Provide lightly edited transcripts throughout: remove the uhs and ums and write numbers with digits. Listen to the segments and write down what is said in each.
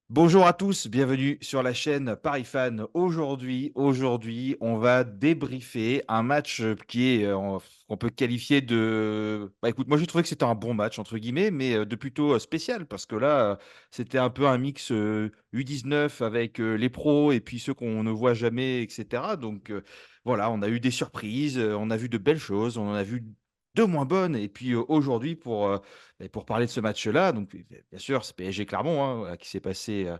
Bonjour à tous, bienvenue sur la chaîne Paris Fan. Aujourd'hui, on va débriefer un match qui est, qu'on peut qualifier de. Bah, écoute, moi j'ai trouvé que c'était un bon match entre guillemets, mais de plutôt spécial parce que là, c'était un peu un mix U19 avec les pros et puis ceux qu'on ne voit jamais, etc. Donc voilà, on a eu des surprises, on a vu de belles choses, on en a vu de moins bonnes. Et puis aujourd'hui, pour parler de ce match-là, donc bien sûr, c'est PSG Clermont hein, voilà, qui s'est passé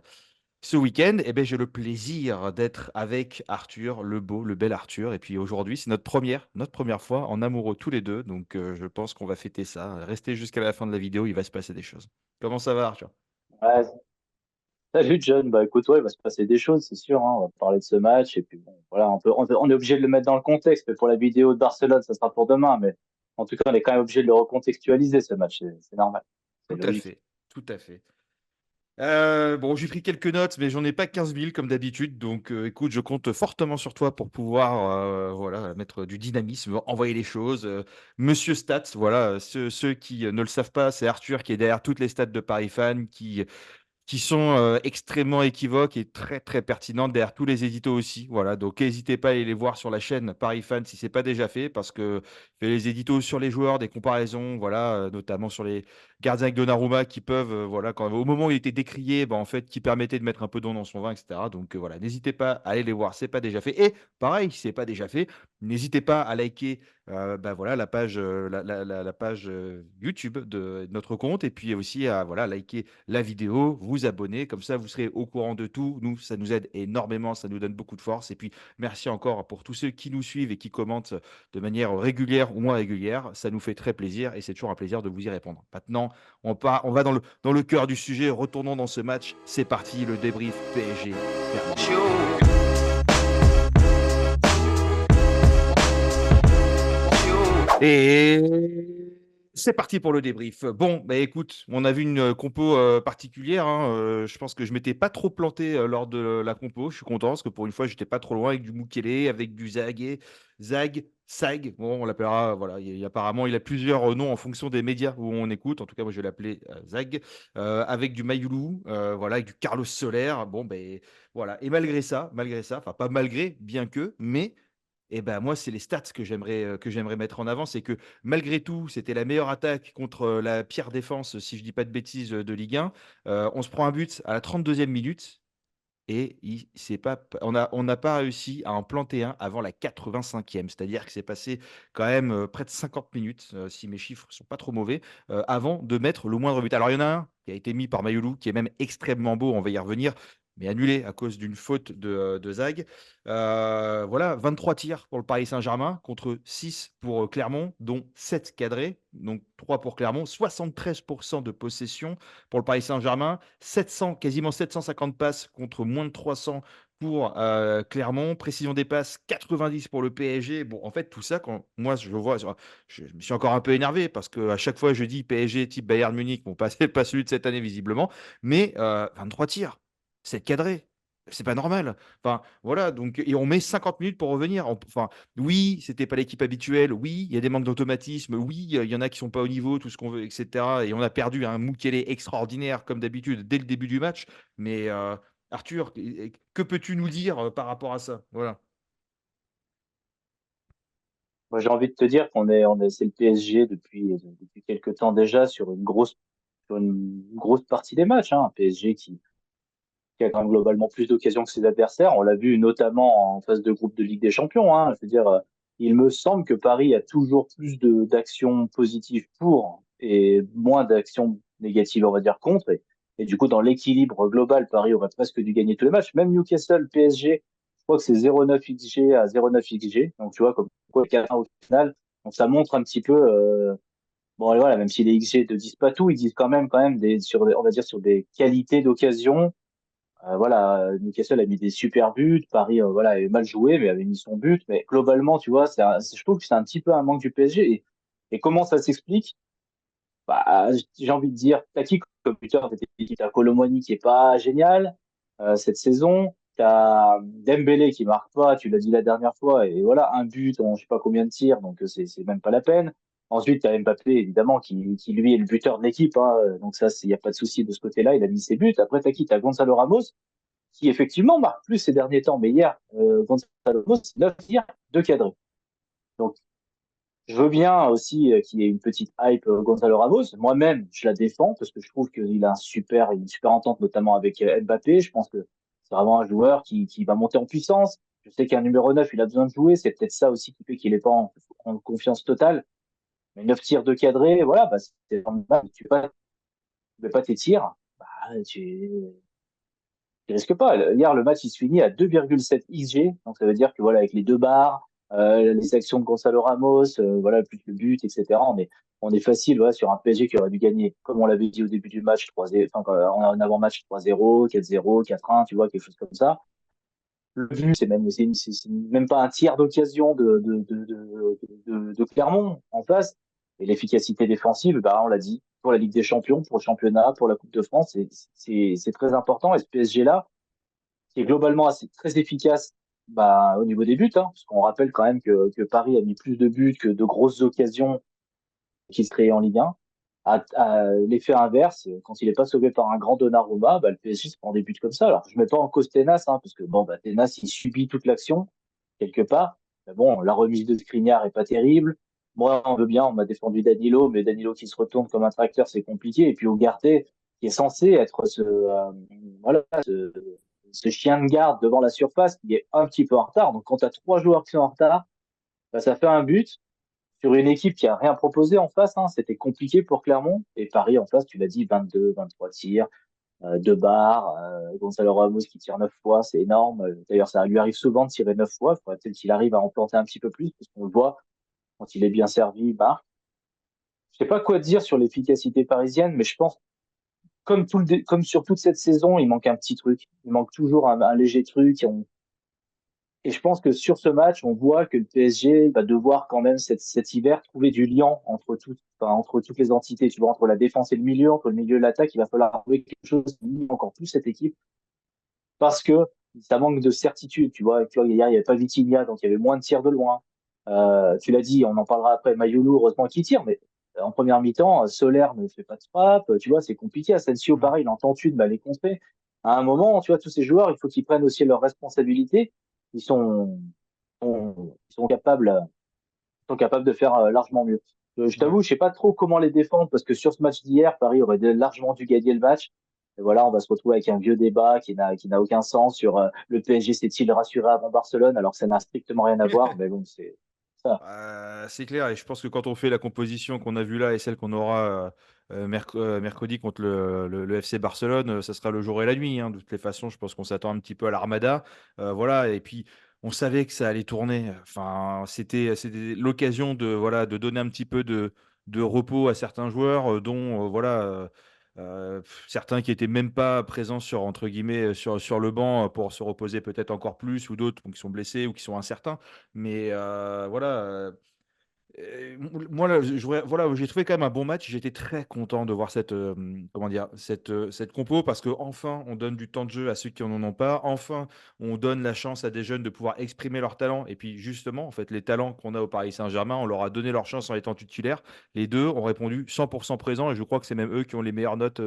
ce week-end. Et ben, j'ai le plaisir d'être avec Arthur, le beau, le bel Arthur. Et puis aujourd'hui, c'est notre première fois en amoureux tous les deux. Donc je pense qu'on va fêter ça. Restez jusqu'à la fin de la vidéo, il va se passer des choses. Comment ça va, Arthur? Ouais, salut John, bah écoute, ouais, il va se passer des choses, c'est sûr, hein. On va parler de ce match et puis bon, voilà, on est obligé de le mettre dans le contexte, mais pour la vidéo de Barcelone, ça sera pour demain, mais en tout cas, on est quand même obligé de le recontextualiser ce match, c'est normal, c'est Tout à logique. fait, tout à fait. Bon, j'ai pris quelques notes, mais j'en ai pas 15 000 comme d'habitude. Donc, écoute, je compte fortement sur toi pour pouvoir, voilà, mettre du dynamisme, envoyer les choses. Monsieur Stats, voilà, ceux qui ne le savent pas, c'est Arthur qui est derrière toutes les stats de Paris Fan, qui sont extrêmement équivoques et très très pertinentes derrière tous les éditos aussi. Voilà, donc n'hésitez pas à aller les voir sur la chaîne Paris Fan si c'est pas déjà fait, parce que fait les éditos sur les joueurs, des comparaisons, voilà, notamment sur les gardiens avec Donnarumma qui peuvent, voilà, au moment où il était décrié, bah, en fait, qui permettait de mettre un peu d'eau dans son vin, etc. Donc voilà, n'hésitez pas à aller les voir, c'est pas déjà fait. Et pareil, si c'est pas déjà fait, n'hésitez pas à liker bah, voilà, la page, la page YouTube de notre compte, et puis aussi à voilà, liker la vidéo, vous abonner, comme ça vous serez au courant de tout. Nous, ça nous aide énormément, ça nous donne beaucoup de force. Et puis, merci encore pour tous ceux qui nous suivent et qui commentent de manière régulière ou moins régulière. Ça nous fait très plaisir et c'est toujours un plaisir de vous y répondre. Maintenant, on va dans le cœur du sujet. Retournons dans ce match. C'est parti, le débrief PSG Clermont. Et c'est parti pour le débrief. Bon, bah écoute, on a vu une compo particulière, hein. Je pense que je m'étais pas trop planté lors de la compo. Je suis content parce que pour une fois, j'étais pas trop loin avec du Mukele, avec du Sag. Bon, on l'appellera. Voilà, apparemment, il a plusieurs noms en fonction des médias où on écoute. En tout cas, moi, je vais l'appeler Zag. Avec du Mayulu, voilà, avec du Carlos Soler. Bon, ben voilà. Et malgré ça, enfin pas malgré, bien que, mais et ben moi, c'est les stats que j'aimerais mettre en avant. C'est que malgré tout, c'était la meilleure attaque contre la pire défense, si je dis pas de bêtises, de Ligue 1. On se prend un but à la 32e minute et on n'a pas réussi à en planter un avant la 85e. C'est-à-dire que c'est passé quand même près de 50 minutes, si mes chiffres sont pas trop mauvais, avant de mettre le moindre but. Alors il y en a un qui a été mis par Mayoulou, qui est même extrêmement beau, on va y revenir, mais annulé à cause d'une faute de Zag. Voilà, 23 tirs pour le Paris Saint-Germain contre 6 pour Clermont, dont 7 cadrés, donc 3 pour Clermont, 73% de possession pour le Paris Saint-Germain, 700, quasiment 750 passes contre moins de 300 pour Clermont, précision des passes 90 pour le PSG. Bon, en fait, tout ça, quand moi je le vois, je me suis encore un peu énervé parce qu'à chaque fois je dis PSG type Bayern Munich, bon, pas celui de cette année visiblement, mais 23 tirs, 7 cadrés. C'est pas normal. Enfin, voilà, donc, et on met 50 minutes pour revenir. Enfin, oui, c'était pas l'équipe habituelle. Oui, il y a des manques d'automatisme. Oui, il y en a qui sont pas au niveau, tout ce qu'on veut, etc. Et on a perdu un Mukele extraordinaire, comme d'habitude, dès le début du match. Mais Arthur, que peux-tu nous dire par rapport à ça? Voilà. Moi, j'ai envie de te dire c'est le PSG depuis quelques temps déjà sur une grosse partie des matchs, hein. Un PSG qui a quand même globalement plus d'occasions que ses adversaires. On l'a vu notamment en phase de groupe de Ligue des Champions, hein. Je veux dire, il me semble que Paris a toujours plus d'actions positives pour et moins d'actions négatives, on va dire, contre. Et du coup, dans l'équilibre global, Paris aurait presque dû gagner tous les matchs. Même Newcastle, PSG, je crois que c'est 0,9 XG à 0,9 XG. Donc, tu vois, comme quoi, 4 au final. Donc, ça montre un petit peu, bon, et voilà, même si les XG ne disent pas tout, ils disent quand même on va dire, sur des qualités d'occasion. Voilà, Newcastle a mis des super buts, Paris voilà, avait mal joué, mais avait mis son but. Mais globalement, tu vois, je trouve que c'est un petit peu un manque du PSG. Et comment ça s'explique? Bah, j'ai envie de dire, t'as qui comme buteur? T'as Colomoni qui est pas génial cette saison. T'as Dembélé qui marque pas, tu l'as dit la dernière fois, et voilà, un but en je sais pas combien de tirs, donc c'est même pas la peine. Ensuite, tu as Mbappé, évidemment, qui lui est le buteur de l'équipe, hein. Donc ça, il n'y a pas de souci de ce côté-là. Il a mis ses buts. Après, tu as qui? Tu as Gonzalo Ramos, qui effectivement marque plus ces derniers temps. Mais hier, Gonzalo Ramos, 9 tirs, 2 cadrés. Donc, je veux bien aussi qu'il y ait une petite hype Gonzalo Ramos. Moi-même, je la défends parce que je trouve qu'il a une super entente, notamment avec Mbappé. Je pense que c'est vraiment un joueur qui va monter en puissance. Je sais qu'un numéro 9, il a besoin de jouer. C'est peut-être ça aussi qui fait qu'il n'est pas en confiance totale. Mais 9 tirs de cadré, voilà, bah, tu fais pas tes tirs, bah, tu risques pas. Hier, le match, il se finit à 2,7 XG. Donc, ça veut dire que, voilà, avec les deux barres, les actions de Gonzalo Ramos, voilà, plus le but, etc., on est facile, voilà, sur un PSG qui aurait dû gagner, comme on l'avait dit au début du match, 3-0, enfin, en avant-match 3-0, 4-0, 4-1, tu vois, quelque chose comme ça. Le but, c'est même pas un tiers d'occasion de Clermont en face. Et l'efficacité défensive, bah, on l'a dit, pour la Ligue des Champions, pour le championnat, pour la Coupe de France, c'est très important. Et ce PSG-là, qui est globalement très efficace, bah, au niveau des buts, hein, parce qu'on rappelle quand même que Paris a mis plus de buts que de grosses occasions qui se créaient en Ligue 1. À l'effet inverse, quand il n'est pas sauvé par un grand Donnarumma, bah, le PSG se prend des buts comme ça. Alors, je ne mets pas en cause Tenas, hein, parce que bon, bah, Tenas, il subit toute l'action, quelque part. Mais bon, la remise de Skriniar est pas terrible. Moi, on veut bien, on m'a défendu Danilo, mais Danilo qui se retourne comme un tracteur, c'est compliqué. Et puis Ugarte, qui est censé être voilà, ce chien de garde devant la surface, qui est un petit peu en retard. Donc, quand tu as trois joueurs qui sont en retard, bah, ça fait un but sur une équipe qui a rien proposé en face, hein. C'était compliqué pour Clermont. Et Paris en face, tu l'as dit, 22, 23 tirs, deux barres, Gonzalo Ramos qui tire 9 fois, c'est énorme. D'ailleurs, ça lui arrive souvent de tirer 9 fois. Il faudrait peut-être qu'il arrive à en planter un petit peu plus, parce qu'on le voit, quand il est bien servi, il marque. Je sais pas quoi dire sur l'efficacité parisienne, mais je pense, comme sur toute cette saison, il manque un petit truc. Il manque toujours un léger truc. Et je pense que sur ce match, on voit que le PSG va devoir quand même cet hiver trouver du lien entre toutes les entités, tu vois, entre la défense et le milieu, entre le milieu et l'attaque. Il va falloir trouver quelque chose qui lie encore plus cette équipe parce que ça manque de certitude, tu vois. Hier, il n'y avait pas Vitinha, donc il y avait moins de tirs de loin. Tu l'as dit, on en parlera après. Mayoulou, heureusement qu'il tire, mais en première mi-temps, Solaire ne fait pas de frappe, tu vois, c'est compliqué. Asensio, Mm. pareil, il en tente une, bah, les contrer. À un moment, tu vois, tous ces joueurs, il faut qu'ils prennent aussi leurs responsabilités. Ils sont, ils sont capables de faire largement mieux. Je Ouais. t'avoue, je sais pas trop comment les défendre parce que sur ce match d'hier, Paris aurait largement dû gagner le match. Et voilà, on va se retrouver avec un vieux débat qui n'a aucun sens sur le PSG s'est-il rassuré avant Barcelone alors que ça n'a strictement rien à voir. Mais bon, c'est ça. C'est clair, et je pense que quand on fait la composition qu'on a vue là et celle qu'on aura mercredi contre le FC Barcelone, ça sera le jour et la nuit, hein. De toutes les façons, je pense qu'on s'attend un petit peu à l'armada. Voilà, et puis on savait que ça allait tourner. Enfin, c'était l'occasion de, voilà, de donner un petit peu de repos à certains joueurs, dont voilà, certains qui étaient même pas présents sur, entre guillemets, sur le banc pour se reposer peut-être encore plus, ou d'autres qui sont blessés ou qui sont incertains. Mais voilà, moi, là, voilà, j'ai trouvé quand même un bon match. J'étais très content de voir comment dire, cette compo, parce que enfin, on donne du temps de jeu à ceux qui en ont pas. Enfin, on donne la chance à des jeunes de pouvoir exprimer leurs talents. Et puis, justement, en fait, les talents qu'on a au Paris Saint-Germain, on leur a donné leur chance en étant titulaires. Les deux ont répondu 100% présents, et je crois que c'est même eux qui ont les meilleures notes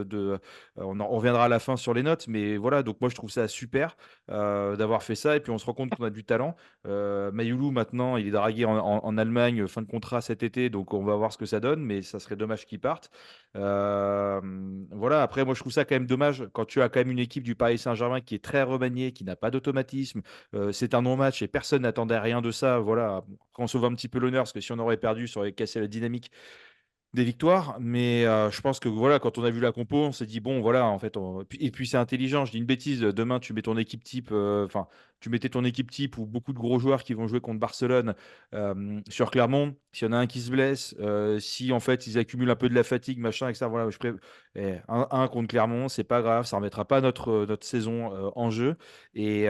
on reviendra à la fin sur les notes, mais voilà, donc moi, je trouve ça super d'avoir fait ça. Et puis, on se rend compte qu'on a du talent. Mayoulou, maintenant, il est dragué en Allemagne, fin de contrat cet été, donc on va voir ce que ça donne, mais ça serait dommage qu'il parte. Euh, voilà, après, moi, je trouve ça quand même dommage quand tu as quand même une équipe du Paris Saint-Germain qui est très remaniée, qui n'a pas d'automatisme. C'est un non-match et personne n'attendait rien de ça. Voilà, on sauve un petit peu l'honneur, parce que si on aurait perdu, ça aurait cassé la dynamique des victoires, mais je pense que voilà, quand on a vu la compo, on s'est dit bon, voilà, en fait, et puis c'est intelligent. Je dis une bêtise. Demain, tu mets ton équipe type, enfin, tu mettais ton équipe type ou beaucoup de gros joueurs qui vont jouer contre Barcelone sur Clermont. S'il y en a un qui se blesse, si en fait ils accumulent un peu de la fatigue, machin, etc. Voilà, un contre Clermont, c'est pas grave, ça remettra pas notre saison en jeu. Et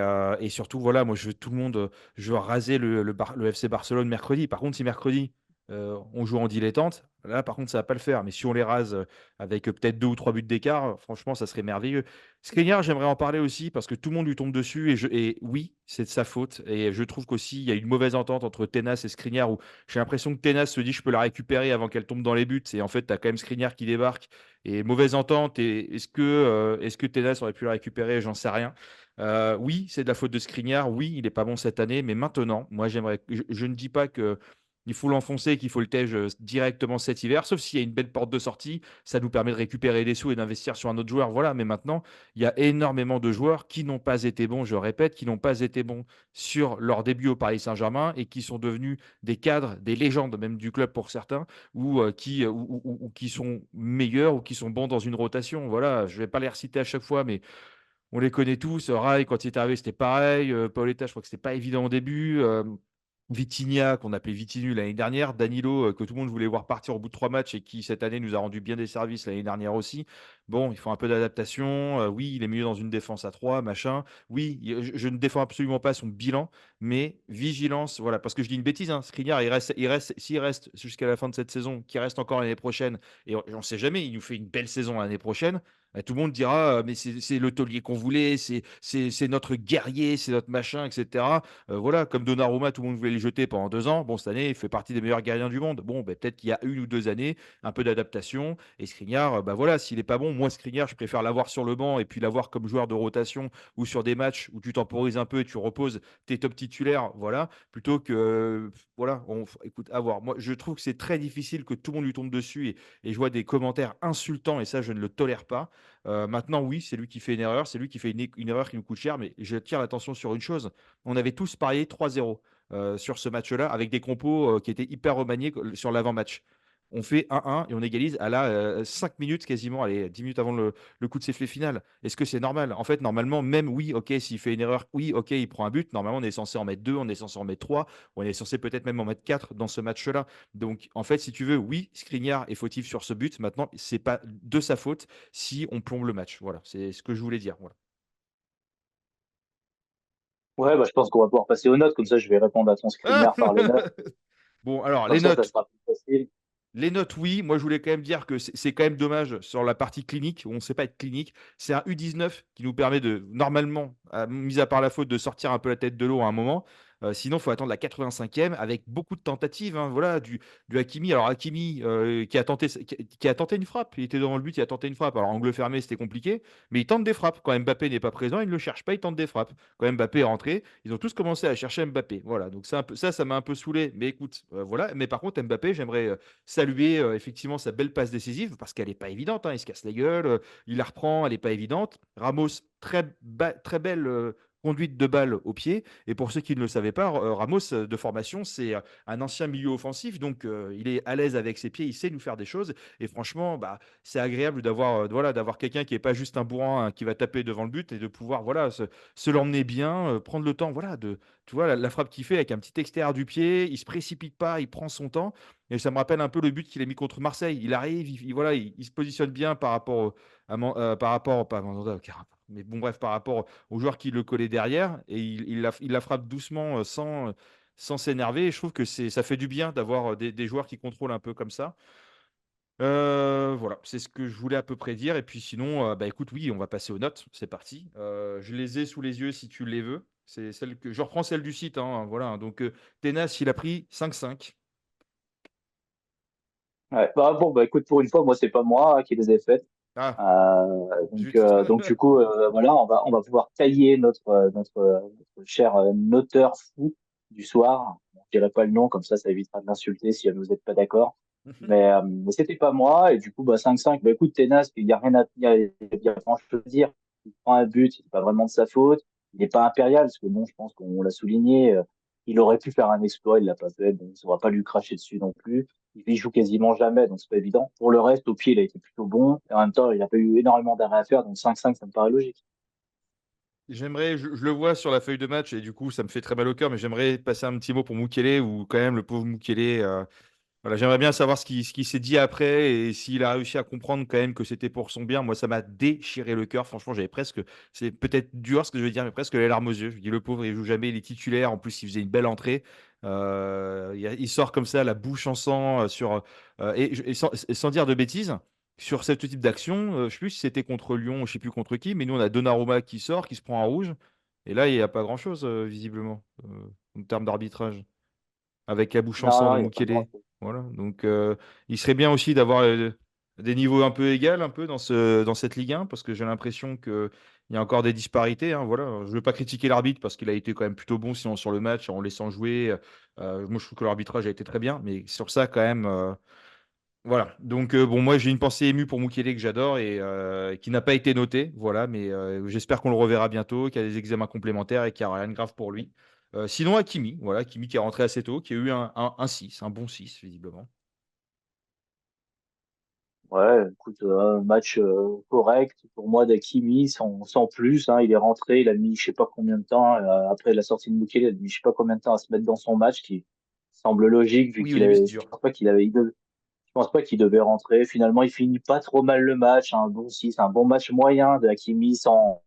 surtout, voilà, moi je veux tout le monde, je veux raser le FC Barcelone mercredi. Par contre, si mercredi on joue en dilettante. Là, par contre, ça va pas le faire. Mais si on les rase avec peut-être 2 ou 3 buts d'écart, franchement, ça serait merveilleux. Skriniar, j'aimerais en parler aussi parce que tout le monde lui tombe dessus et oui, c'est de sa faute. Et je trouve qu'aussi, il y a une mauvaise entente entre Tenas et Skriniar où j'ai l'impression que Tenas se dit je peux la récupérer avant qu'elle tombe dans les buts. Et en fait, tu as quand même Skriniar qui débarque et mauvaise entente. Et est-ce que Tenas aurait pu la récupérer? J'en sais rien. Oui, c'est de la faute de Skriniar. Oui, il n'est pas bon cette année. Mais maintenant, moi, j'aimerais. Je ne dis pas que il faut l'enfoncer, qu'il faut le tège directement cet hiver, sauf s'il y a une belle porte de sortie, ça nous permet de récupérer des sous et d'investir sur un autre joueur. Voilà, mais maintenant, il y a énormément de joueurs qui n'ont pas été bons, je répète, qui n'ont pas été bons sur leur début au Paris Saint-Germain et qui sont devenus des cadres, des légendes même du club pour certains, ou qui sont meilleurs ou qui sont bons dans une rotation. Voilà, je ne vais pas les reciter à chaque fois, mais on les connaît tous. Rai, quand il est arrivé, c'était pareil. Paoletta, je crois que c'était pas évident au début. Vitinha, qu'on appelait Vitinu l'année dernière. Danilo, que tout le monde voulait voir partir au bout de 3 matchs et qui, cette année, nous a rendu bien des services l'année dernière aussi. Bon, il faut un peu d'adaptation. Oui, il est mieux dans une défense à 3, machin. Oui, je ne défends absolument pas son bilan, mais vigilance. Voilà, parce que je dis une bêtise, hein. Skriniar, s'il reste jusqu'à la fin de cette saison, qu'il reste encore l'année prochaine, et on ne sait jamais, il nous fait une belle saison l'année prochaine. Bah, tout le monde dira, mais c'est le taulier qu'on voulait, c'est notre guerrier, c'est notre machin, etc. Voilà, comme Donnarumma, tout le monde voulait le jeter pendant 2 ans. Bon, cette année, il fait partie des meilleurs gardiens du monde. Bon, ben, peut-être qu'il y a 1 ou 2 années, un peu d'adaptation. Et Skriniar, bah voilà, s'il n'est pas bon, moi, Skriniar, je préfère l'avoir sur le banc et puis l'avoir comme joueur de rotation ou sur des matchs où tu temporises un peu et tu reposes tes top titulaires, voilà, plutôt que, voilà, écoute, à voir. Moi, je trouve que c'est très difficile que tout le monde lui tombe dessus et je vois des commentaires insultants et ça, je ne le tolère pas. Maintenant, oui, c'est lui qui fait une erreur, c'est lui qui fait une erreur qui nous coûte cher, mais je tire l'attention sur une chose. On avait tous parié 3-0 sur ce match-là avec des compos qui étaient hyper remaniés sur l'avant-match. On fait 1-1 et on égalise à la 5 minutes quasiment, allez, 10 minutes avant le coup de sifflet final. Est-ce que c'est normal? En fait, normalement, même oui, ok, s'il fait une erreur, oui, ok, il prend un but. Normalement, on est censé en mettre 2, on est censé en mettre 3, on est censé peut-être même en mettre 4 dans ce match-là. Donc, en fait, si tu veux, oui, Skriniar est fautif sur ce but. Maintenant, c'est pas de sa faute si on plombe le match. Voilà, c'est ce que je voulais dire. Voilà. Ouais, bah, je pense qu'on va pouvoir passer aux notes, comme ça je vais répondre à ton Skriniar par les notes. Bon, alors, Comme les ça notes. sera plus facile. Les notes, oui. Moi, je voulais quand même dire que c'est quand même dommage sur la partie clinique, où on ne sait pas être clinique. C'est un U19 qui nous permet de, normalement, mis à part la faute, de sortir un peu la tête de l'eau à un moment. Sinon, il faut attendre la 85e avec beaucoup de tentatives. Hein, voilà, du Hakimi. Alors, Hakimi qui a tenté une frappe. Il était devant le but, il a tenté une frappe. Alors, angle fermé, c'était compliqué. Mais il tente des frappes. Quand Mbappé n'est pas présent, il ne le cherche pas, il tente des frappes. Quand Mbappé est rentré, ils ont tous commencé à chercher Mbappé. Voilà, donc ça m'a un peu saoulé. Mais écoute, voilà. Mais par contre, Mbappé, j'aimerais saluer effectivement sa belle passe décisive parce qu'elle n'est pas évidente. Hein, il se casse la gueule, il la reprend, elle n'est pas évidente. Ramos, très belle conduite de balle au pied. Et pour ceux qui ne le savaient pas, Ramos, de formation, c'est un ancien milieu offensif. Donc, il est à l'aise avec ses pieds, il sait nous faire des choses. Et franchement, bah, c'est agréable d'avoir quelqu'un qui n'est pas juste un bourrin hein, qui va taper devant le but et de pouvoir voilà, se l'emmener bien, prendre le temps. Voilà, tu vois, la frappe qu'il fait avec un petit extérieur du pied, il ne se précipite pas, il prend son temps. Et ça me rappelle un peu le but qu'il a mis contre Marseille. Il arrive, voilà, il se positionne bien par rapport par rapport, pas à Mandanda, ok, mais bon, bref, par rapport au joueur qui le collait derrière. Et il la frappe doucement, sans s'énerver. Et je trouve que ça fait du bien d'avoir des joueurs qui contrôlent un peu comme ça. Voilà, c'est ce que je voulais à peu près dire. Et puis sinon, bah écoute, oui, on va passer aux notes. C'est parti. Je les ai sous les yeux si tu les veux. C'est celle que je reprends celle du site. Hein, voilà. Donc, Tenas, il a pris 5-5. Ouais. Bah, bon, bah écoute, pour une fois, moi, c'est pas moi qui les ai faites. Ah, zut. Donc du coup, voilà, on va pouvoir tailler notre cher noteur fou du soir. Je dirai pas le nom, comme ça évitera de l'insulter si vous n'êtes pas d'accord. Mais c'était pas moi, et du coup, bah, 5-5, bah, écoute, Tenas, il y a rien à, il y a grand chose à dire. Il prend un but, c'est pas vraiment de sa faute. Il n'est pas impérial, parce que bon, je pense qu'on l'a souligné, il aurait pu faire un exploit, il l'a pas fait, donc on va pas lui cracher dessus non plus. Il joue quasiment jamais, donc c'est pas évident. Pour le reste, au pied, il a été plutôt bon. Et en même temps, il n'a pas eu énormément d'arrêts à faire, donc 5-5, ça me paraît logique. J'aimerais, je le vois sur la feuille de match et du coup, ça me fait très mal au cœur, mais j'aimerais passer un petit mot pour Mukele ou quand même le pauvre Mukele. Voilà, j'aimerais bien savoir ce qu'il s'est dit après et s'il a réussi à comprendre quand même que c'était pour son bien. Moi, ça m'a déchiré le cœur. Franchement, c'est peut-être dur ce que je veux dire, mais presque les larmes aux yeux. Je me dis, le pauvre, il joue jamais, il est titulaire. En plus, il faisait une belle entrée. Il sort comme ça, la bouche en sang, et sans dire de bêtises, sur ce type d'action, je sais plus si c'était contre Lyon, je sais plus contre qui, mais nous, on a Donnarumma qui sort, qui se prend en rouge. Et là, il n'y a pas grand-chose, visiblement, en termes d'arbitrage avec la bouche en Non, sang non, de il n'y a pas grand Mukele. chose. Voilà. Donc, il serait bien aussi d'avoir des niveaux un peu égaux un peu dans cette Ligue 1 parce que j'ai l'impression qu'il y a encore des disparités. Hein, voilà. Je ne veux pas critiquer l'arbitre parce qu'il a été quand même plutôt bon sinon sur le match en laissant jouer. Moi, je trouve que l'arbitrage a été très bien, mais sur ça, quand même. Voilà. Donc, bon, moi, j'ai une pensée émue pour Mukele que j'adore et qui n'a pas été noté. Voilà. Mais j'espère qu'on le reverra bientôt, qu'il y a des examens complémentaires et qu'il n'y a rien de grave pour lui. Sinon, Hakimi, voilà, Hakimi qui est rentré assez tôt, qui a eu un 6, un bon 6, visiblement. Ouais, écoute, un match correct pour moi d'Hakimi, sans plus. Hein. Il est rentré, il a mis je sais pas combien de temps, après la sortie de Mukele, il a mis je sais pas combien de temps à se mettre dans son match, qui semble logique vu Oui, au qu'il début, avait, c'est je dur. pense pas je pense pas qu'il devait rentrer. Finalement, il finit pas trop mal le match, un bon 6, un bon match moyen de Hakimi sans,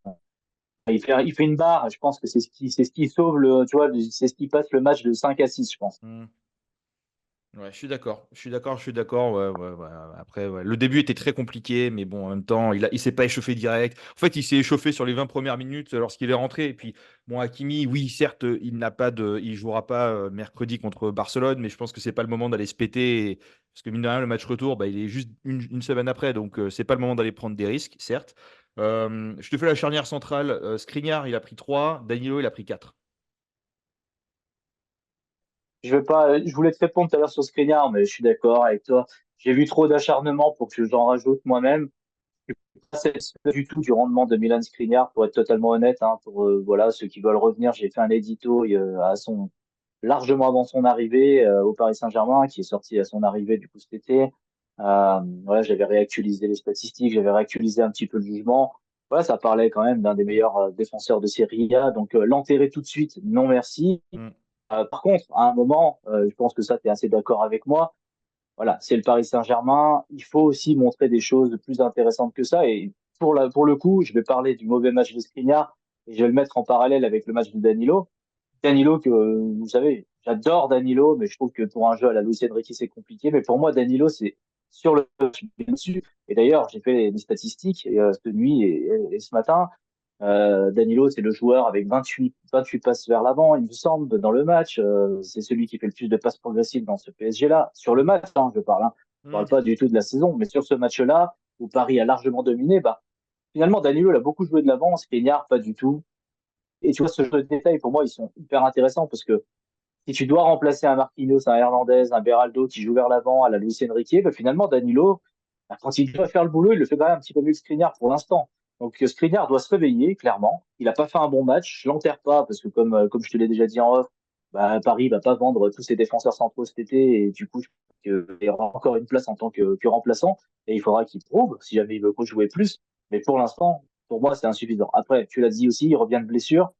il fait une barre. Je pense que c'est ce qui sauve tu vois, c'est ce qui passe le match de 5 à 6 je pense. Hmm. Ouais, je suis d'accord. Je suis d'accord, je suis d'accord. Ouais, ouais, ouais. Après, ouais. Le début était très compliqué, mais bon, en même temps, il s'est pas échauffé direct. En fait, il s'est échauffé sur les 20 premières minutes lorsqu'il est rentré. Et puis, bon, Hakimi, oui, certes, il jouera pas mercredi contre Barcelone, mais je pense que c'est pas le moment d'aller se péter. Parce que mine de rien, le match retour, bah, il est juste une semaine après, donc c'est pas le moment d'aller prendre des risques, certes. Je te fais la charnière centrale. Skriniar, il a pris 3. Danilo, il a pris 4. Je vais pas, je voulais te répondre tout à l'heure sur Skriniar, mais je suis d'accord avec toi. J'ai vu trop d'acharnement pour que j'en rajoute moi-même. Je suis pas satisfait du tout du rendement de Milan Skriniar, pour être totalement honnête. Hein, pour voilà ceux qui veulent revenir, j'ai fait un édito largement avant son arrivée au Paris Saint-Germain, qui est sorti à son arrivée du coup cet été. Voilà, j'avais réactualisé les statistiques, j'avais réactualisé un petit peu le jugement. Voilà, ça parlait quand même d'un des meilleurs défenseurs de Serie A. Donc l'enterrer tout de suite, non merci. Par contre, à un moment, je pense que ça, tu es assez d'accord avec moi. Voilà, c'est le Paris Saint-Germain. Il faut aussi montrer des choses plus intéressantes que ça. Et pour le coup, je vais parler du mauvais match de Skriniar et je vais le mettre en parallèle avec le match de Danilo. Danilo, que vous savez, j'adore Danilo, mais je trouve que pour un jeu à la Luis Enrique, c'est compliqué. Mais pour moi, Danilo, c'est sur le dessus. Et d'ailleurs, j'ai fait des statistiques cette nuit et ce matin. Danilo, c'est le joueur avec 28 passes vers l'avant, il me semble, dans le match. C'est celui qui fait le plus de passes progressives dans ce PSG-là. Sur le match, hein, je parle. Hein. Je parle pas du tout de la saison, mais sur ce match-là, où Paris a largement dominé, bah, finalement, Danilo, il a beaucoup joué de l'avant, Skriniar, pas du tout. Et tu vois, ce jeu de détails, pour moi, ils sont hyper intéressants parce que si tu dois remplacer un Marquinhos, un Hernandez, un Beraldo qui joue vers l'avant à la Luis Enrique, bah, finalement, Danilo, bah, quand il doit faire le boulot, il le fait quand même un petit peu mieux que Skriniar pour l'instant. Donc Skriniar doit se réveiller, clairement. Il n'a pas fait un bon match. Je l'enterre pas parce que comme je te l'ai déjà dit en off, bah, Paris va pas vendre tous ses défenseurs centraux cet été et du coup, il aura encore une place en tant que remplaçant et il faudra qu'il prouve si jamais il veut jouer plus. Mais pour l'instant, pour moi, c'est insuffisant. Après, tu l'as dit aussi, il revient de blessure.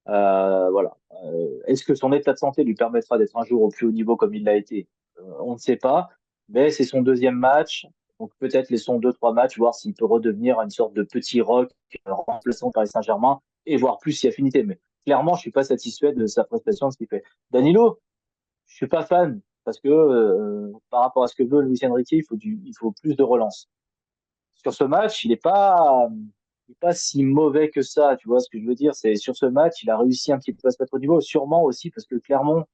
Voilà. Est-ce que son état de santé lui permettra d'être un jour au plus haut niveau comme il l'a été? On ne sait pas, mais c'est son deuxième match. Donc peut-être laissons deux, trois matchs, voir s'il peut redevenir une sorte de petit rock remplaçant Paris Saint-Germain et voir plus si affinité. Mais clairement, je suis pas satisfait de sa prestation, de ce qu'il fait. Danilo, je suis pas fan parce que par rapport à ce que veut Luis Enrique, il faut plus de relance. Sur ce match, il est pas si mauvais que ça, tu vois ce que je veux dire. C'est sur ce match, il a réussi un petit peu à se mettre au niveau, sûrement aussi parce que Clermont,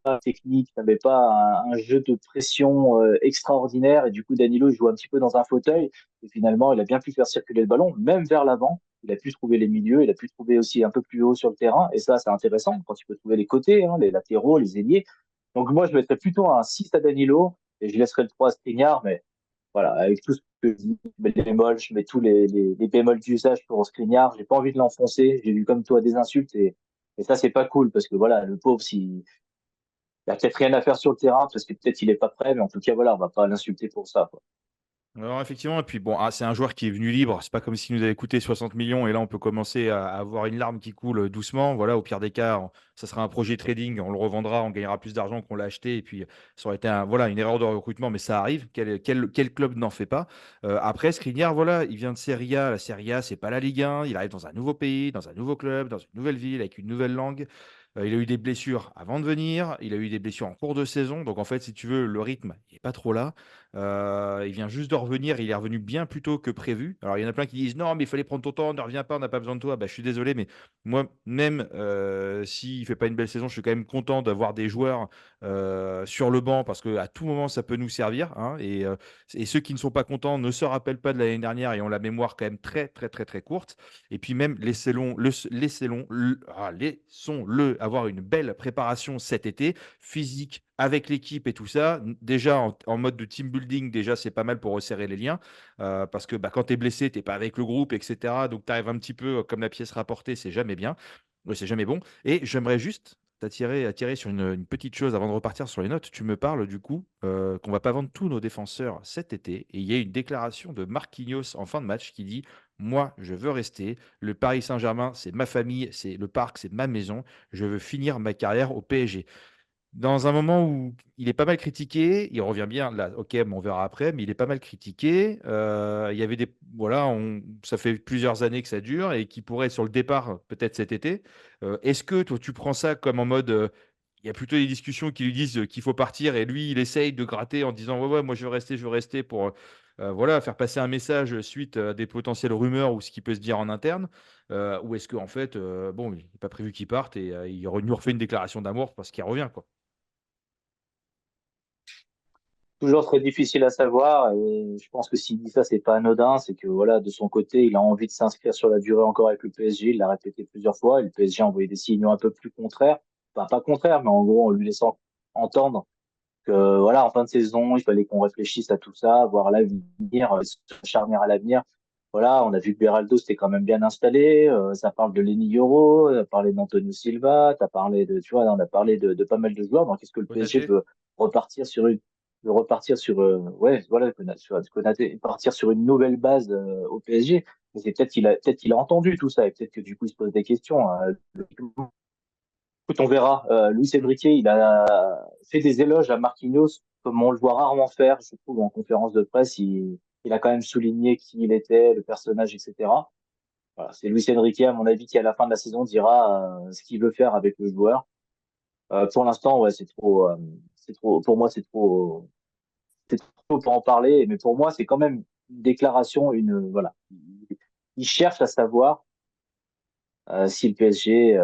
pas technique, n'avait pas un jeu de pression extraordinaire et du coup Danilo il joue un petit peu dans un fauteuil et finalement il a bien pu faire circuler le ballon, même vers l'avant. Il a pu trouver les milieux, il a pu trouver aussi un peu plus haut sur le terrain et ça c'est intéressant quand tu peux trouver les côtés, hein, les latéraux, les ailiers. Donc moi je mettrais plutôt un 6 à Danilo et je laisserais le 3 à Skriniar, mais voilà, avec tout ce que je dis, je mets les bémols, je mets tous les bémols d'usage pour Skriniar. J'ai pas envie de l'enfoncer. J'ai vu comme toi des insultes et ça, c'est pas cool parce que voilà, le pauvre, s'il il a peut-être rien à faire sur le terrain parce que peut-être il est pas prêt, mais en tout cas, voilà, on va pas l'insulter pour ça, quoi. Alors effectivement, et puis bon, c'est un joueur qui est venu libre. C'est pas comme s'il nous avait coûté 60 millions et là on peut commencer à avoir une larme qui coule doucement. Voilà, au pire des cas, ça sera un projet trading, on le revendra, on gagnera plus d'argent qu'on l'a acheté et puis ça aurait été voilà, une erreur de recrutement, mais ça arrive. Quel club n'en fait pas? Après, Skriniar, voilà, il vient de Serie A. La Serie A, c'est pas la Ligue 1. Il arrive dans un nouveau pays, dans un nouveau club, dans une nouvelle ville, avec une nouvelle langue. Il a eu des blessures avant de venir, il a eu des blessures en cours de saison. Donc en fait, si tu veux, le rythme n'est pas trop là. Il vient juste de revenir, il est revenu bien plus tôt que prévu. Alors il y en a plein qui disent non, mais il fallait prendre ton temps, ne reviens pas, on n'a pas besoin de toi. Bah, je suis désolé, mais moi, même s'il ne fait pas une belle saison, je suis quand même content d'avoir des joueurs sur le banc parce qu'à tout moment, ça peut nous servir, hein. Et ceux qui ne sont pas contents ne se rappellent pas de l'année dernière et ont la mémoire quand même très, très, très, très courte. Et puis même, laissons-le avoir une belle préparation cet été, physique, avec l'équipe et tout ça. Déjà, en mode de team building, déjà, c'est pas mal pour resserrer les liens. Parce que bah, quand tu es blessé, tu n'es pas avec le groupe, etc. Donc, tu arrives un petit peu comme la pièce rapportée, c'est jamais bien. Ouais, c'est jamais bon. Et j'aimerais juste attirer sur une petite chose avant de repartir sur les notes. Tu me parles du coup qu'on va pas vendre tous nos défenseurs cet été. Et il y a une déclaration de Marquinhos en fin de match qui dit: moi, je veux rester. Le Paris Saint-Germain, c'est ma famille, c'est le parc, c'est ma maison. Je veux finir ma carrière au PSG. Dans un moment où il est pas mal critiqué, il revient bien là, OK, mais on verra après, mais il est pas mal critiqué. Il y avait voilà, ça fait plusieurs années que ça dure et qui pourrait être sur le départ peut-être cet été. Est-ce que toi, tu prends ça comme en mode, il y a plutôt des discussions qui lui disent qu'il faut partir et lui, il essaye de gratter en disant: «Ouais, ouais, moi je veux rester» pour, voilà, faire passer un message suite à des potentielles rumeurs ou ce qui peut se dire en interne? Ou est-ce qu'en fait, bon, il n'est pas prévu qu'il parte et nous refait une déclaration d'amour parce qu'il revient, quoi? Toujours très difficile à savoir et je pense que s'il dit ça, c'est pas anodin, c'est que voilà, de son côté, il a envie de s'inscrire sur la durée encore avec le PSG, il l'a répété plusieurs fois, et le PSG a envoyé des signaux un peu plus contraires, enfin pas contraires, mais en gros en lui laissant entendre que voilà, en fin de saison, il fallait qu'on réfléchisse à tout ça, voir l'avenir, se charnière à l'avenir. Voilà, on a vu que Beraldo s'était quand même bien installé, ça parle de Lenny Yoro, ça parlé d'Antonio Silva, t'as parlé de, tu vois, on a parlé de pas mal de joueurs, donc est-ce que le PSG Konaté? peut repartir sur une, repartir sur, ouais, voilà, Konaté, partir sur une nouvelle base au PSG? Mais c'est peut-être qu'il a entendu tout ça, et peut-être que du coup il se pose des questions, hein. Écoute, on verra. Luis Mmh. Enrique, il a fait des éloges à Marquinhos, comme on le voit rarement faire, je trouve, en conférence de presse. Il a quand même souligné qui il était, le personnage, etc. Voilà, c'est Luis Enrique, à mon avis, qui à la fin de la saison dira ce qu'il veut faire avec le joueur. Pour l'instant, ouais, c'est trop. Pour moi, c'est trop pour en parler. Mais pour moi, c'est quand même une déclaration, voilà. Il cherche à savoir si le PSG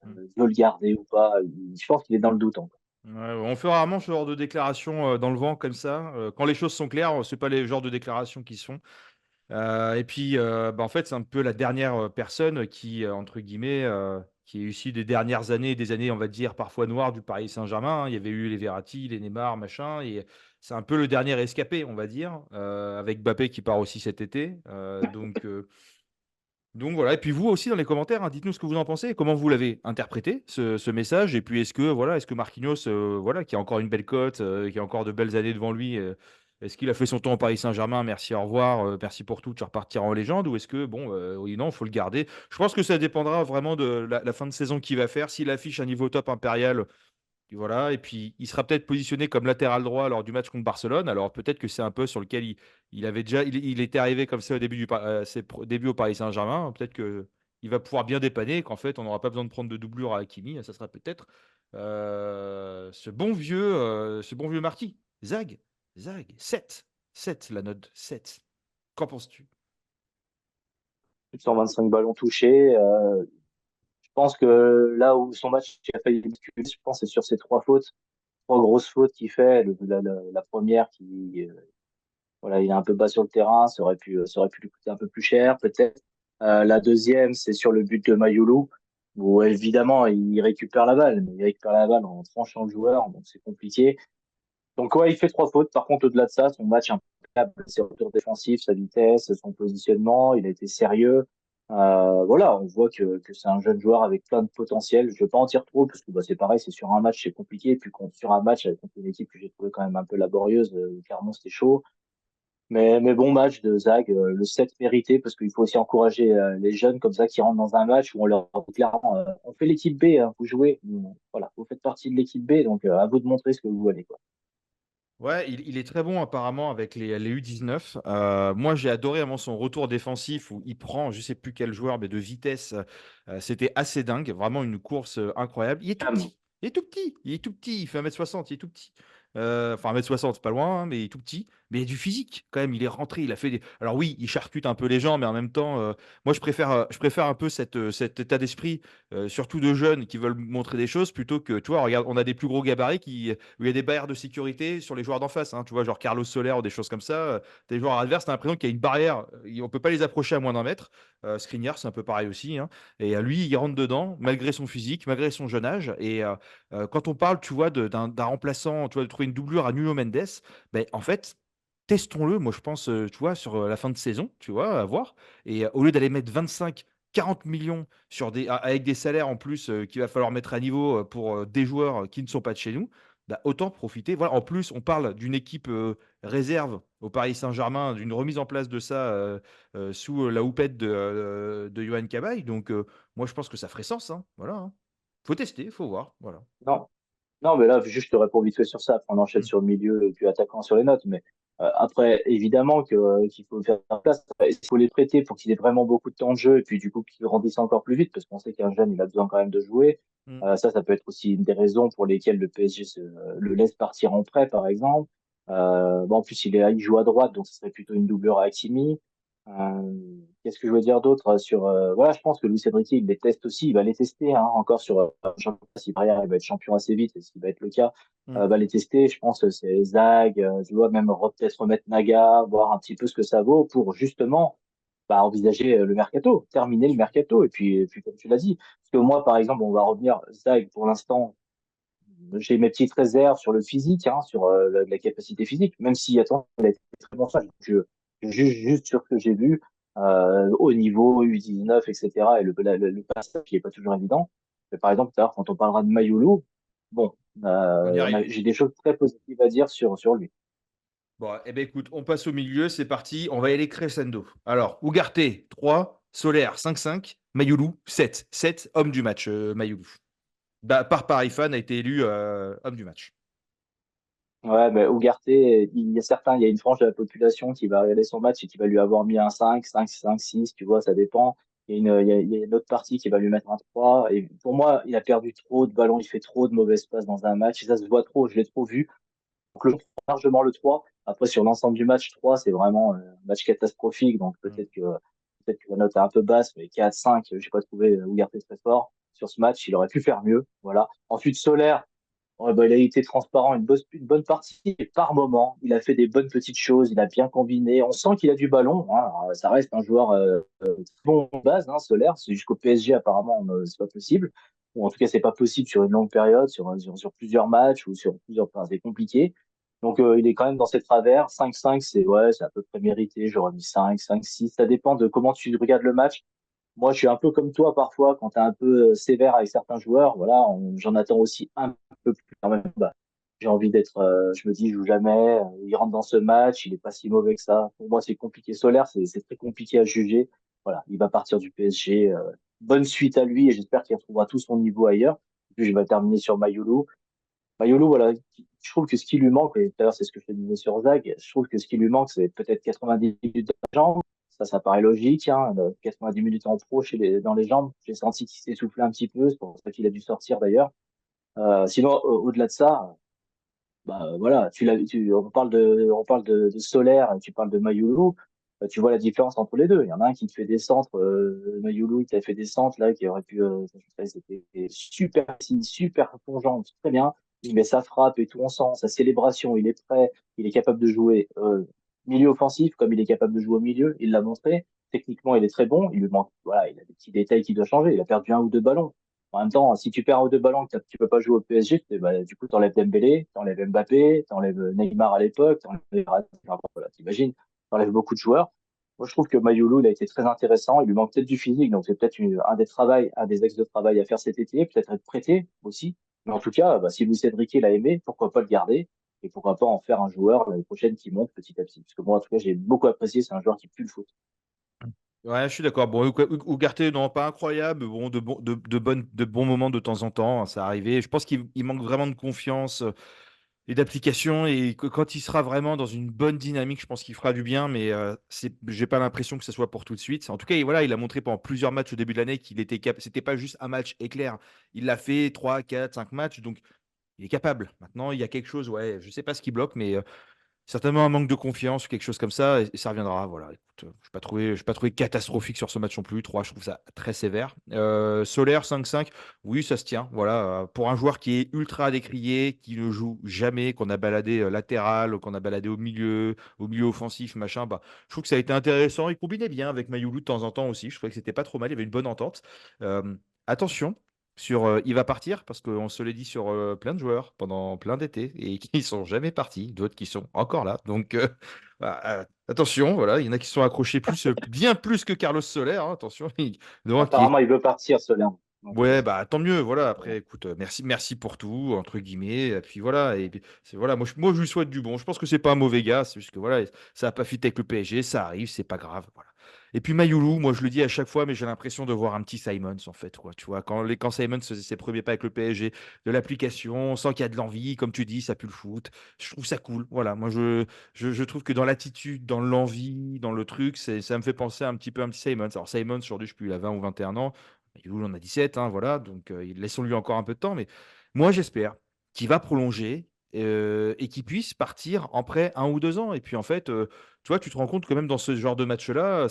Mmh. veut le garder ou pas. Je pense qu'il est dans le doute encore. Ouais, on fait rarement ce genre de déclaration, dans le vent comme ça, quand les choses sont claires, c'est pas les genres de déclarations qui se font. Et puis, bah, en fait, c'est un peu la dernière, personne qui, entre guillemets, qui est issue des dernières années, des années, on va dire, parfois noires du Paris Saint-Germain, hein. Il y avait eu les Verratti, les Neymar, machin et c'est un peu le dernier rescapé, on va dire, avec Mbappé qui part aussi cet été. Donc voilà, et puis vous aussi dans les commentaires, hein, dites-nous ce que vous en pensez, comment vous l'avez interprété ce message, et puis est-ce que Marquinhos, voilà, qui a encore une belle cote, qui a encore de belles années devant lui, est-ce qu'il a fait son temps au Paris Saint-Germain, merci, au revoir, merci pour tout, tu repartiras en légende, ou est-ce que bon, oui, non, faut le garder. Je pense que ça dépendra vraiment de la fin de saison qu'il va faire. S'il affiche un niveau top impérial, et voilà, et puis il sera peut-être positionné comme latéral droit lors du match contre Barcelone. Alors peut-être que c'est un peu sur lequel il avait déjà, il était arrivé comme ça au début ses débuts au Paris Saint-Germain. Peut-être que il va pouvoir bien dépanner, et qu'en fait on n'aura pas besoin de prendre de doublure à Hakimi. Ça sera peut-être ce bon vieux Marty. Zag, 7 la note 7. Qu'en penses-tu? Plus de 125 ballons touchés. Je pense que là où son match a failli basculer, je pense que c'est sur ces trois fautes, trois grosses fautes qu'il fait. La première qui, voilà, il est un peu bas sur le terrain, ça aurait pu lui coûter un peu plus cher, peut-être. La deuxième, c'est sur le but de Mayoulou, où évidemment il récupère la balle, mais il récupère la balle en tranchant le joueur, donc c'est compliqué. Donc ouais, il fait trois fautes. Par contre, au-delà de ça, son match est impeccable, ses retours défensifs, sa vitesse, son positionnement, il a été sérieux. Voilà, on voit que c'est un jeune joueur avec plein de potentiel. Je ne vais pas en dire trop parce que bah, c'est pareil, c'est sur un match, c'est compliqué. Et puis sur un match contre une équipe que j'ai trouvé quand même un peu laborieuse, clairement c'était chaud. Mais bon match de Zag, le 7 mérité, parce qu'il faut aussi encourager les jeunes comme ça qui rentrent dans un match où on leur dit clairement, on fait l'équipe B, hein, vous jouez, voilà, vous faites partie de l'équipe B, donc à vous de montrer ce que vous valez, quoi. Ouais, il est très bon apparemment avec les U19. Moi, j'ai adoré avant son retour défensif où il prend, je sais plus quel joueur, mais de vitesse. C'était assez dingue, vraiment une course incroyable. Il est tout Cam. petit. Il est tout petit. Il est tout petit. Il fait 1m60. Il est tout petit. Enfin, 1m60, pas loin, hein, mais il est tout petit. Mais il a du physique quand même. Il est rentré. Il a fait des. Alors oui, il charcute un peu les gens, mais en même temps, moi, je préfère un peu cet état d'esprit, surtout de jeunes qui veulent montrer des choses, plutôt que, tu vois, regarde, on a des plus gros gabarits où il y a des barrières de sécurité sur les joueurs d'en face, hein, tu vois, genre Carlos Soler ou des choses comme ça. Des joueurs adverses, tu as l'impression qu'il y a une barrière, on peut pas les approcher à moins d'un mètre. Skriniar, c'est un peu pareil aussi, hein. Et lui, il rentre dedans, malgré son physique, malgré son jeune âge. Et quand on parle, tu vois, d'un remplaçant, tu vois, de trouver une doublure à Nuno Mendes, ben, en fait, testons-le, moi je pense, tu vois, sur la fin de saison, tu vois, à voir. Et au lieu d'aller mettre 25, 40 millions avec des salaires en plus qu'il va falloir mettre à niveau pour des joueurs qui ne sont pas de chez nous, bah, autant profiter. Voilà. En plus, on parle d'une équipe réserve au Paris Saint-Germain, d'une remise en place de ça sous la houppette de Johan Cabaye. Donc, moi, je pense que ça ferait sens, hein. Voilà, hein. Faut tester, faut voir. Voilà. Non, non, mais là, juste, je te réponds vite fait sur ça. Après, on enchaîne Mm. sur le milieu et puis attaquant sur les notes. Mais après, évidemment qu'il faut faire place. Il faut les prêter pour qu'il ait vraiment beaucoup de temps de jeu et puis du coup qu'il grandisse encore plus vite parce qu'on sait qu'un jeune, il a besoin quand même de jouer. Mm. Ça peut être aussi une des raisons pour lesquelles le PSG le laisse partir en prêt, par exemple. Bon, en plus, il joue à droite, donc ce serait plutôt une doublure à Hakimi. Qu'est-ce que je veux dire d'autre sur voilà, je pense que Luis Enrique il les teste aussi, il va les tester hein, encore sur je sais pas si derrière il va être champion assez vite, et ce qui va être le cas, Mm. va les tester. Je pense que c'est Zag, je dois même peut-être remettre Naga, voir un petit peu ce que ça vaut pour justement envisager le mercato, terminer le mercato et puis comme tu l'as dit, parce que moi par exemple on va revenir Zag pour l'instant j'ai mes petites réserves sur le physique, hein, sur la capacité physique, même si, attends, il a été très bon ça. Je juge juste sur ce que j'ai vu au niveau U19, etc. Et le passage qui est pas toujours évident. Mais par exemple, tout à l'heure, quand on parlera de Mayoulou, bon, On y arrive. j'ai des choses très positives à dire sur lui. Bon, eh ben écoute, on passe au milieu, c'est parti. On va y aller crescendo. Alors, Ugarte, 3, Solaire, 5-5, Mayoulou, 7. 7, homme du match, Mayoulou. Bah, par Paris Fan, a été élu homme du match. Ouais, mais Ugarte, il y a une frange de la population qui va regarder son match et qui va lui avoir mis un 5, 6, tu vois, ça dépend. Il y a une autre partie qui va lui mettre un 3. Et pour moi, il a perdu trop de ballons, il fait trop de mauvaises passes dans un match. Et ça se voit trop, je l'ai trop vu. Donc, largement le 3. Après, sur l'ensemble du match, 3, c'est vraiment un match catastrophique. Donc, Mm. peut-être que la note est un peu basse, mais 4, 5, j'ai pas trouvé Ugarte très fort sur ce match. Il aurait pu faire mieux. Voilà. Ensuite, Solaire. Ouais, il a été transparent une bonne partie, et par moment, il a fait des bonnes petites choses, il a bien combiné. On sent qu'il a du ballon, hein. Alors, ça reste un joueur très bon de base, hein, Solaire. C'est jusqu'au PSG, apparemment, c'est pas possible. Ou en tout cas, c'est pas possible sur une longue période, sur plusieurs matchs ou sur plusieurs. Enfin, c'est compliqué. Donc, il est quand même dans ses travers. 5-5, c'est à peu près mérité. J'aurais mis 5, 5, 6. Ça dépend de comment tu regardes le match. Moi, je suis un peu comme toi parfois quand tu es un peu sévère avec certains joueurs. Voilà, j'en attends aussi un peu plus quand même. J'ai envie d'être, je me dis, il joue jamais. Il rentre dans ce match, il est pas si mauvais que ça. Pour moi, c'est compliqué. Solaire, c'est très compliqué à juger. Voilà, il va partir du PSG. Bonne suite à lui et j'espère qu'il retrouvera tout son niveau ailleurs. Puis je vais terminer sur Mayulu. Mayulu, voilà, je trouve que ce qui lui manque, et tout à l'heure c'est ce que je te disais sur Zag, je trouve que ce qui lui manque, c'est peut-être 90 minutes de jambes. Ça paraît logique, hein, 90 minutes en pro dans les jambes. J'ai senti qu'il s'est soufflé un petit peu, c'est pour ça qu'il a dû sortir d'ailleurs. Sinon, au-delà de ça, voilà, on parle de Solaire, et tu parles de Mayulu, tu vois la différence entre les deux. Il y en a un qui te fait des centres, Mayulu, il t'a fait des centres là, qui aurait pu, c'était super, super plongeant, très bien. Il met sa frappe et tout, on sent sa célébration, il est prêt, il est capable de jouer milieu offensif comme il est capable de jouer au milieu, il l'a montré. Techniquement, il est très bon. Il lui manque, voilà, il a des petits détails qui doivent changer. Il a perdu un ou deux ballons. En même temps, si tu perds un ou deux ballons que tu peux pas jouer au PSG, du coup, t'enlèves Dembélé, t'enlèves Mbappé, t'enlèves Neymar à l'époque, voilà, t'imagines, t'enlèves beaucoup de joueurs. Moi, je trouve que Mayulu, il a été très intéressant. Il lui manque peut-être du physique, donc c'est peut-être un des axes de travail à faire cet été, peut-être être prêté aussi. Mais en tout cas, si Luis Enrique l'a aimé, pourquoi pas le garder? et pourquoi pas en faire un joueur l'année prochaine qui monte petit à petit. Parce que moi, en tout cas, j'ai beaucoup apprécié, c'est un joueur qui pue le foot. Ouais, je suis d'accord. Bon, Ugarte, non, pas incroyable. Bon, de bons moments de temps en temps, hein, ça arrivait. Je pense qu'il manque vraiment de confiance et d'application. Et que quand il sera vraiment dans une bonne dynamique, je pense qu'il fera du bien. Mais j'ai pas l'impression que ce soit pour tout de suite. En tout cas, voilà, il a montré pendant plusieurs matchs au début de l'année qu'il était capable. C'était pas juste un match éclair. Il l'a fait 3, 4, 5 matchs. Donc, il est capable. Maintenant, il y a quelque chose, ouais, je sais pas ce qui bloque, mais certainement un manque de confiance ou quelque chose comme ça, et ça reviendra. Voilà. Écoute, je n'ai pas trouvé catastrophique sur ce match non plus. 3, je trouve ça très sévère. Solaire 5-5, oui, ça se tient. Voilà. Pour un joueur qui est ultra décrié, qui ne joue jamais, qu'on a baladé latéral, qu'on a baladé au milieu offensif, machin, bah, je trouve que ça a été intéressant. Il combinait bien avec Mayoulou de temps en temps aussi. Je trouvais que c'était pas trop mal. Il y avait une bonne entente. Attention, il va partir parce qu'on se l'est dit sur plein de joueurs pendant plein d'été et qui sont jamais partis, d'autres qui sont encore là. Donc attention, voilà, il y en a qui sont accrochés bien plus que Carlos Soler, hein, attention, donc, Apparemment, il veut partir, Solern. Donc, ouais, bah tant mieux, voilà. voilà. Après, écoute, merci pour tout, entre guillemets. Et puis voilà, et puis, voilà, moi je lui souhaite du bon. Je pense que c'est pas un mauvais gars, c'est juste que voilà, ça a pas fit avec le PSG, ça arrive, c'est pas grave, voilà. Et puis Mayoulou, moi je le dis à chaque fois, mais j'ai l'impression de voir un petit Simons en fait, quoi. Tu vois, quand Simons faisait ses premiers pas avec le PSG, de l'application, on sent qu'il y a de l'envie, comme tu dis, ça pue le foot. Je trouve ça cool, voilà. Moi je trouve que dans l'attitude, dans l'envie, dans le truc, ça me fait penser un petit peu à un petit Simons. Alors Simons, aujourd'hui, je sais plus, il a 20 ou 21 ans. Youl en a 17, hein, voilà, donc laissons-lui encore un peu de temps. Mais moi, j'espère qu'il va prolonger et qu'il puisse partir en prêt 1 ou 2 ans. Et puis, en fait, tu vois, tu te rends compte que même dans ce genre de match-là,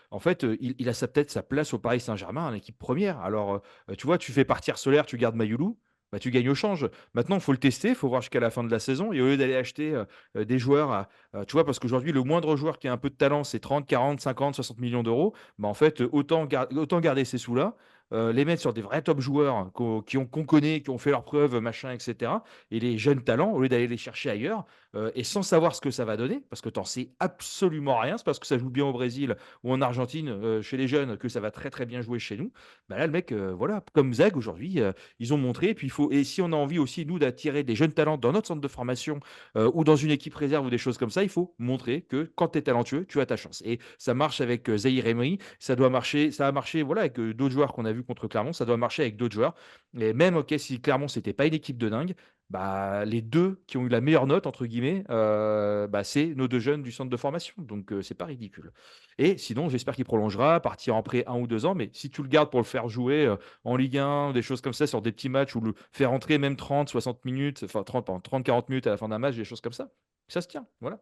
en fait, il a peut-être sa place au Paris Saint-Germain, en équipe première. Alors, tu vois, tu fais partir Solaire, tu gardes Mayoulou. Bah, tu gagnes au change. Maintenant, il faut le tester, il faut voir jusqu'à la fin de la saison. Et au lieu d'aller acheter des joueurs, tu vois, parce qu'aujourd'hui, le moindre joueur qui a un peu de talent, c'est 30, 40, 50, 60 millions d'euros. Bah, en fait, autant garder ces sous-là, les mettre sur des vrais top joueurs qu'on connaît, qui ont fait leurs preuves, machin, etc. Et les jeunes talents, au lieu d'aller les chercher ailleurs, et sans savoir ce que ça va donner, parce que tu n'en sais absolument rien, c'est parce que ça joue bien au Brésil ou en Argentine chez les jeunes que ça va très très bien jouer chez nous. Bah là, le mec, voilà, comme Zeg aujourd'hui, ils ont montré. Et puis et si on a envie aussi, nous, d'attirer des jeunes talents dans notre centre de formation ou dans une équipe réserve ou des choses comme ça, il faut montrer que quand tu es talentueux, tu as ta chance. Et ça marche avec Zahir Emery, ça a marché voilà, avec d'autres joueurs qu'on a vu contre Clermont, ça doit marcher avec d'autres joueurs. Et même ok, si Clermont, c'était pas une équipe de dingue, bah, les deux qui ont eu la meilleure note, entre guillemets, bah, c'est nos deux jeunes du centre de formation. Donc, c'est pas ridicule. Et sinon, j'espère qu'il prolongera, partir en prêt 1 ou 2 ans. Mais si tu le gardes pour le faire jouer en Ligue 1, des choses comme ça, sur des petits matchs, ou le faire entrer même 30, 60 minutes, enfin 30, pardon, 30, 40 minutes à la fin d'un match, des choses comme ça se tient. Voilà.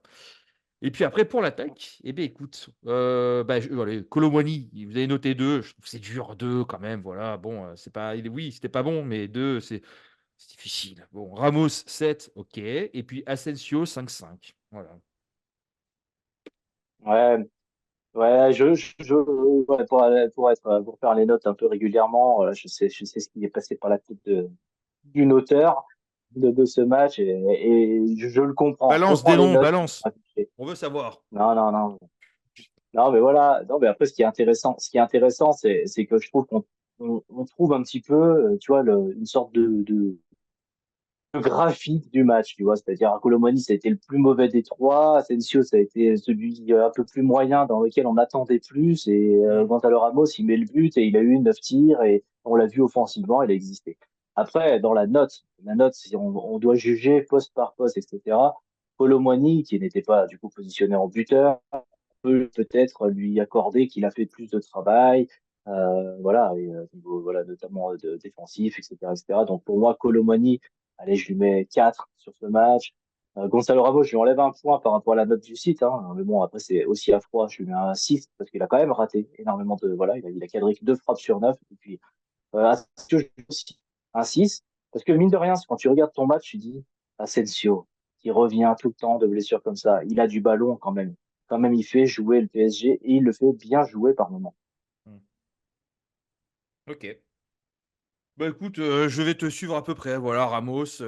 Et puis après, pour l'attaque, eh bien, écoute, bah, voilà, Kolo Muani, vous avez noté 2. Je trouve que c'est dur, 2 quand même. Voilà, bon, c'est pas, oui, c'était pas bon, mais 2, c'est difficile. Bon, Ramos, 7, ok. Et puis Asensio, 5-5. Voilà. Ouais, ouais, ouais, pour faire les notes un peu régulièrement, je sais ce qui est passé par la tête d'une auteur de ce match et je le comprends. Je Balance prends des les noms, notes qui sont balance. affichées. On veut savoir. Non, non, non. Non, mais voilà. Non, mais après, ce qui est intéressant, c'est que je trouve on trouve un petit peu, tu vois, une sorte de graphique du match, tu vois. C'est-à-dire, Colomani, ça a été le plus mauvais des trois. Asensio, ça a été celui un peu plus moyen dans lequel on attendait plus. Et Hmm. Gonzalo Ramos, il met le but et il a eu 9 tirs et on l'a vu offensivement, il a existé. Après, dans la note, si on doit juger poste par poste, etc. Colomani, qui n'était pas du coup positionné en buteur, peut peut-être lui accorder qu'il a fait plus de travail, voilà, et, niveau, voilà, notamment défensif, etc., etc. Donc pour moi, Colomani, allez, je lui mets 4 sur ce match. Gonzalo Ramos, je lui enlève un point par rapport à la note du site, hein, mais bon, après c'est aussi à froid, je lui mets un 6 parce qu'il a quand même raté énormément de, voilà, il a cadré que 2 frappes sur 9, et puis Asensio, je lui mets aussi un 6 parce que mine de rien, quand tu regardes ton match, tu dis Asensio, qui revient tout le temps de blessures comme ça, il a du ballon quand même. Quand même, il fait jouer le PSG et il le fait bien jouer par moment. Hmm. Ok. Bah écoute, je vais te suivre à peu près. Voilà, Ramos.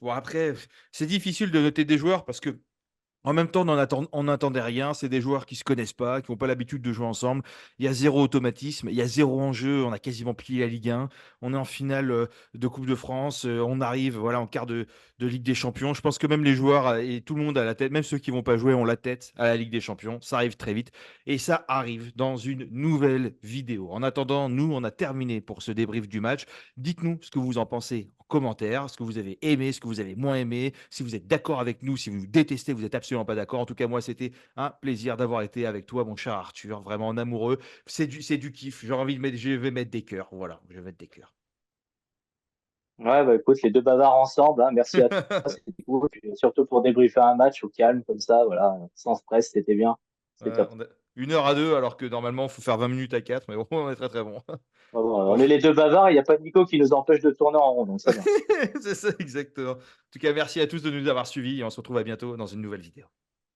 Bon, après, c'est difficile de noter des joueurs parce que En même temps, on n'attendait rien. C'est des joueurs qui se connaissent pas, qui n'ont pas l'habitude de jouer ensemble. Il y a zéro automatisme, il y a zéro enjeu. On a quasiment plié la Ligue 1. On est en finale de Coupe de France. On arrive, voilà, en quart de Ligue des Champions. Je pense que même les joueurs et tout le monde a la tête, même ceux qui vont pas jouer, ont la tête à la Ligue des Champions. Ça arrive très vite et ça arrive dans une nouvelle vidéo. En attendant, nous, on a terminé pour ce débrief du match. Dites-nous ce que vous en pensez en commentaire, ce que vous avez aimé, ce que vous avez moins aimé, si vous êtes d'accord avec nous, si vous nous détestez, vous êtes absolument pas d'accord. En tout cas, moi, c'était un plaisir d'avoir été avec toi, mon cher Arthur, vraiment en amoureux. C'est du kiff. J'ai envie de mettre, je vais mettre des cœurs. Voilà, je vais mettre des cœurs. Ouais, bah écoute, les deux bavards ensemble, hein, merci à toi, c'était cool. Puis, surtout pour débriefer un match au calme, comme ça, voilà, sans stress, c'était bien. C'était top. On a 1 heure à 2, alors que normalement, il faut faire 20 minutes à 4, mais bon, on est très très bon. Bon, Bon, on est les deux bavards, il n'y a pas Nico qui nous empêche de tourner en rond, donc ça va. c'est ça exactement. En tout cas, merci à tous de nous avoir suivis et on se retrouve à bientôt dans une nouvelle vidéo.